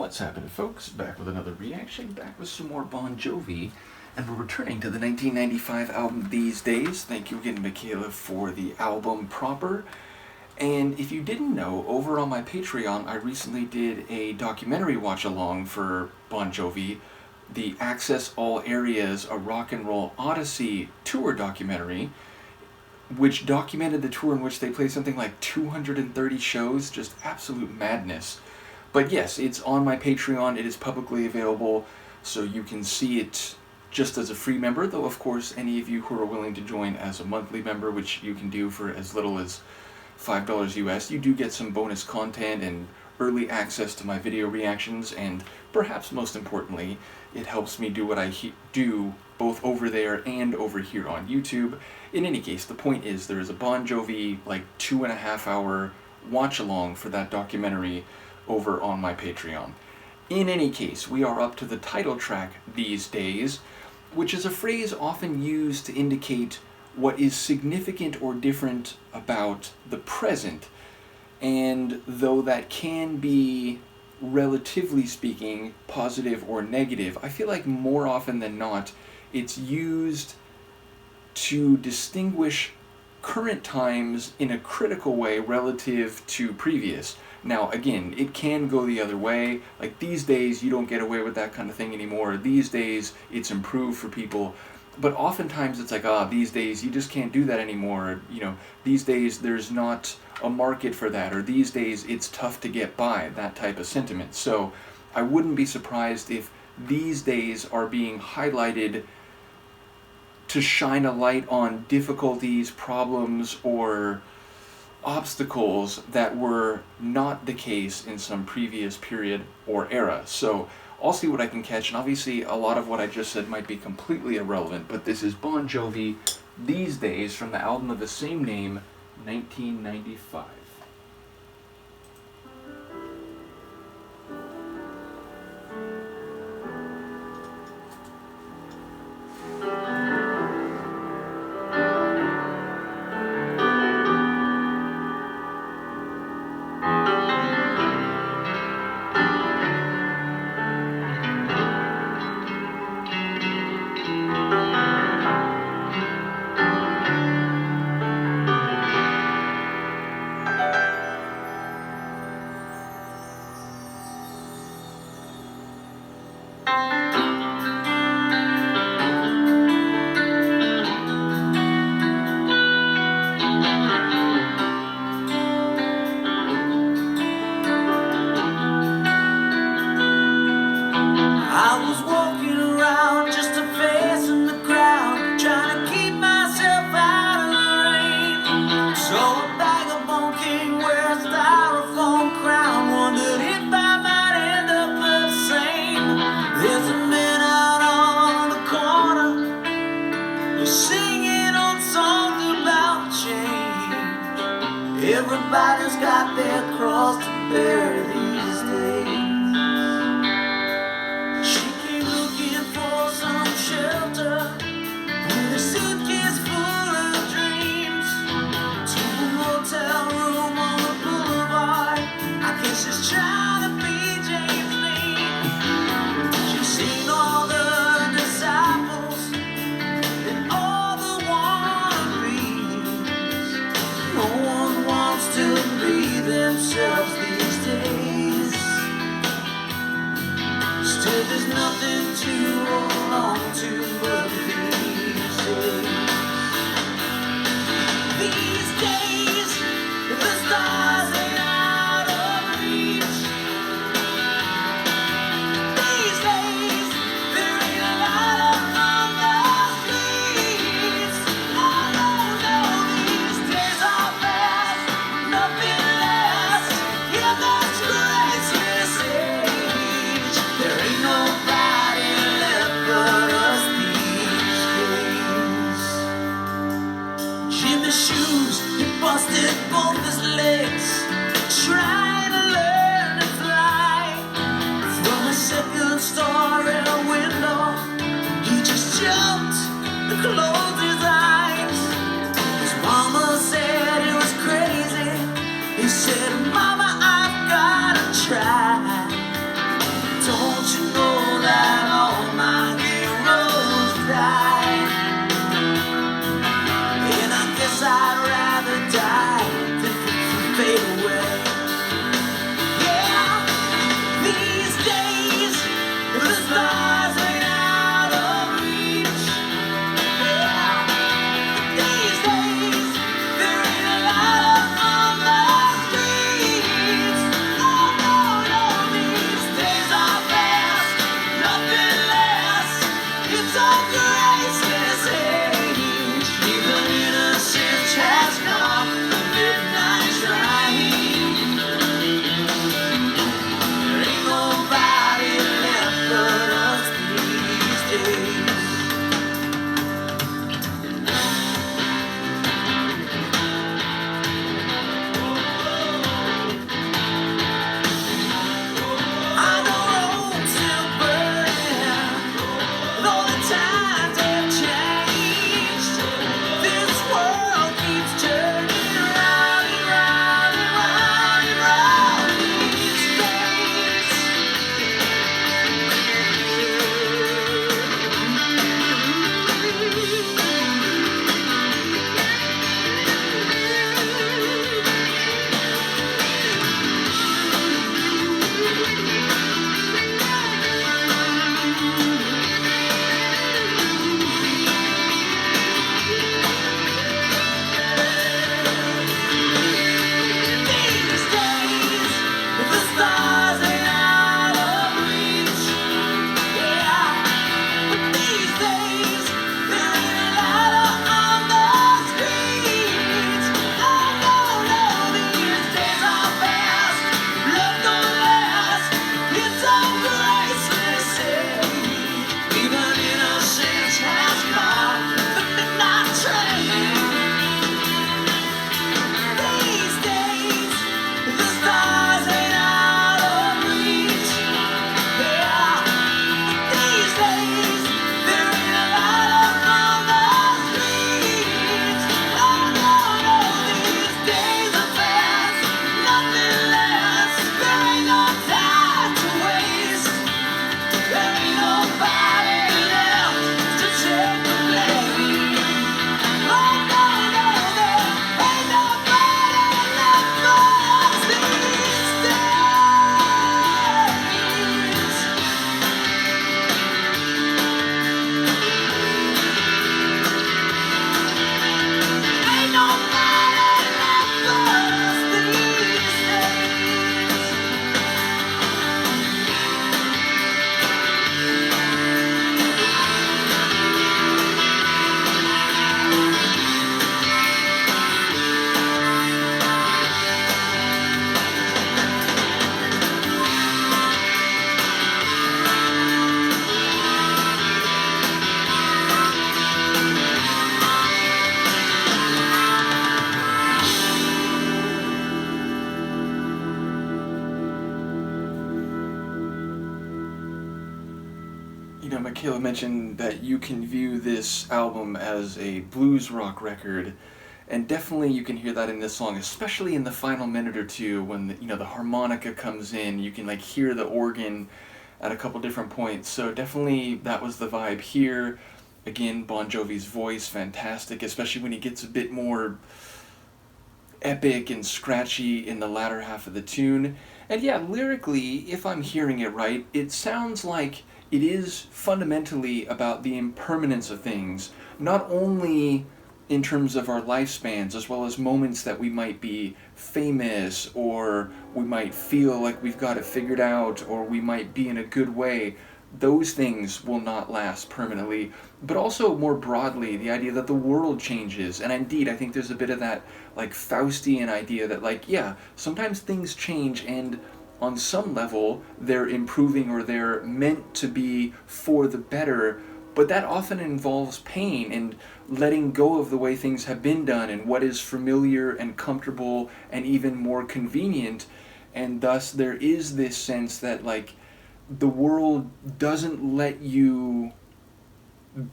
What's happening, folks? Back with another reaction, back with some more Bon Jovi, and we're returning to the 1995 album These Days. Thank you again, Michaela, for the album proper. And if you didn't know, over on my Patreon, I recently did a documentary watch-along for Bon Jovi, the Access All Areas, a Rock and Roll Odyssey tour documentary, which documented the tour in which they played something like 230 shows, just absolute madness. But yes, it's on my Patreon, it is publicly available, so you can see it just as a free member, though of course any of you who are willing to join as a monthly member, which you can do for as little as $5 US, you do get some bonus content and early access to my video reactions, and perhaps most importantly, it helps me do what I do both over there and over here on YouTube. In any case, the point is there is a Bon Jovi, like 2.5 hour watch-along for that documentary over on my Patreon. In any case, we are up to the title track These Days, which is a phrase often used to indicate what is significant or different about the present. And though that can be, relatively speaking, positive or negative, I feel like more often than not, it's used to distinguish current times in a critical way relative to previous. Now, again, it can go the other way. Like, these days, you don't get away with that kind of thing anymore. These days, it's improved for people. But oftentimes, it's like, these days, you just can't do that anymore. You know, these days, there's not a market for that. Or these days, it's tough to get by, that type of sentiment. So, I wouldn't be surprised if these days are being highlighted to shine a light on difficulties, problems, or obstacles that were not the case in some previous period or era. So I'll see what I can catch, and obviously a lot of what I just said might be completely irrelevant, but this is Bon Jovi, These Days, from the album of the same name, 1995. Everybody's got their cross to bear these days. She came looking for some shelter with a suitcase full of dreams, to a motel room on the boulevard. I guess she's trying to be James Dean. She's seen all the disciples and all the wannabes. No one wants to be themselves these days. Still there's nothing to hold on to but these days. These days, the stars ain't out of reach. These days, there ain't a light on the streets. Oh no, these days are fast, nothing lasts in this crazy age. There ain't nobody left but us these days. Jimmy's shoes, he busted both his legs, trying to learn to fly. From a second-story window, he just jumped and closed his eyes. His mama said it was crazy. He said, "Mama, I've gotta try." You know, Michaela mentioned that you can view this album as a blues rock record, and definitely you can hear that in this song, especially in the final minute or two when the harmonica comes in. You can like hear the organ at a couple different points. So definitely that was the vibe here. Again, Bon Jovi's voice, fantastic, especially when he gets a bit more epic and scratchy in the latter half of the tune. And yeah, lyrically, if I'm hearing it right, it sounds like it is fundamentally about the impermanence of things, not only in terms of our lifespans, as well as moments that we might be famous, or we might feel like we've got it figured out, or we might be in a good way. Those things will not last permanently, but also more broadly, the idea that the world changes. And indeed, I think there's a bit of that like Faustian idea that like, yeah, sometimes things change and on some level they're improving or they're meant to be for the better, but that often involves pain and letting go of the way things have been done and what is familiar and comfortable and even more convenient. And thus there is this sense that like the world doesn't let you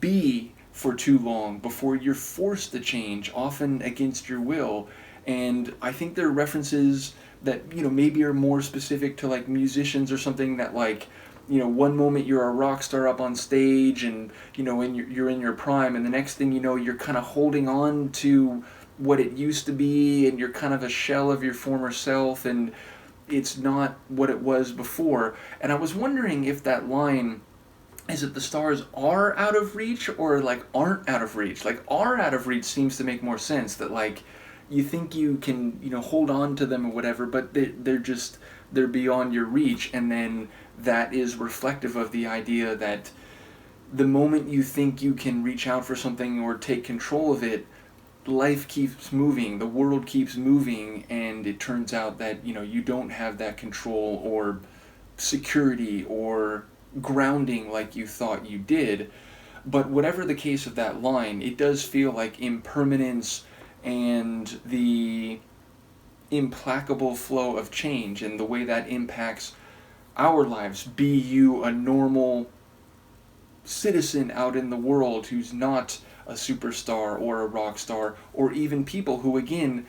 be for too long before you're forced to change, often against your will. And I think there are references that maybe are more specific to like musicians or something, that like one moment you're a rock star up on stage and you're in your prime, and the next thing you know you're kind of holding on to what it used to be, and you're kind of a shell of your former self, and it's not what it was before. And I was wondering if that line is that the stars are out of reach or like aren't out of reach. Like are out of reach seems to make more sense, that like you think you can hold on to them or whatever, but they're beyond your reach. And then that is reflective of the idea that the moment you think you can reach out for something or take control of it, life keeps moving, the world keeps moving, and it turns out that you don't have that control or security or grounding like you thought you did. But whatever the case of that line, it does feel like impermanence and the implacable flow of change and the way that impacts our lives. Be you a normal citizen out in the world who's not a superstar or a rock star, or even people who again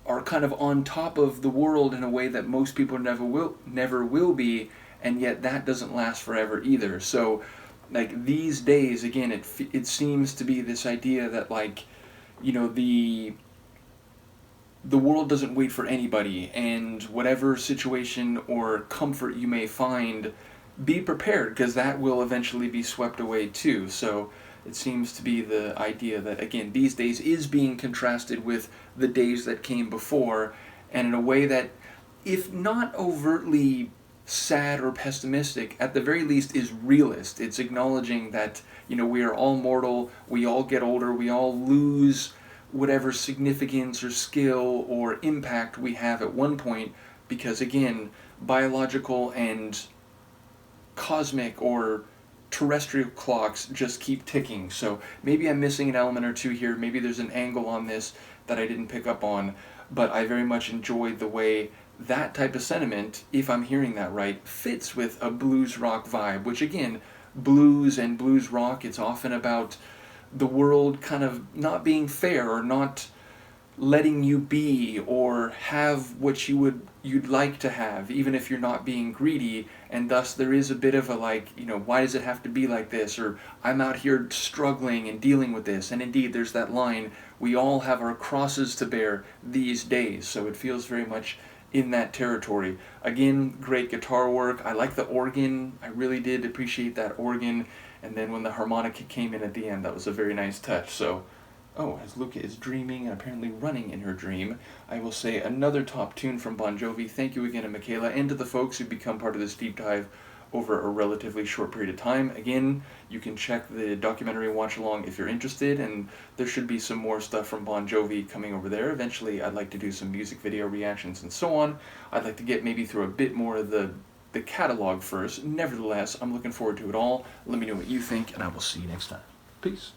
are kind of on top of the world in a way that most people never will be, and yet that doesn't last forever either. So like these days, again, it seems to be this idea that like the world doesn't wait for anybody, and whatever situation or comfort you may find, be prepared, because that will eventually be swept away too. So it seems to be the idea that, again, these days is being contrasted with the days that came before, and in a way that, if not overtly sad or pessimistic, at the very least is realist. It's acknowledging that, we are all mortal, we all get older, we all lose whatever significance or skill or impact we have at one point, because again, biological and cosmic or terrestrial clocks just keep ticking. So maybe I'm missing an element or two here, maybe there's an angle on this that I didn't pick up on, but I very much enjoyed the way that type of sentiment, if I'm hearing that right, fits with a blues rock vibe, which again, blues and blues rock, it's often about the world kind of not being fair or not letting you be or have what you'd like to have, even if you're not being greedy. And thus there is a bit of a like, why does it have to be like this, or I'm out here struggling and dealing with this. And indeed there's that line, we all have our crosses to bear these days. So it feels very much in that territory. Again, great guitar work. I like the organ. I really did appreciate that organ. And then when the harmonica came in at the end, that was a very nice touch. So, as Luca is dreaming and apparently running in her dream, I will say another top tune from Bon Jovi. Thank you again to Michaela and to the folks who become part of this deep dive over a relatively short period of time. Again, you can check the documentary watch along if you're interested, and there should be some more stuff from Bon Jovi coming over there. Eventually, I'd like to do some music video reactions and so on. I'd like to get maybe through a bit more of the catalog first. Nevertheless, I'm looking forward to it all. Let me know what you think, and I will see you next time. Peace.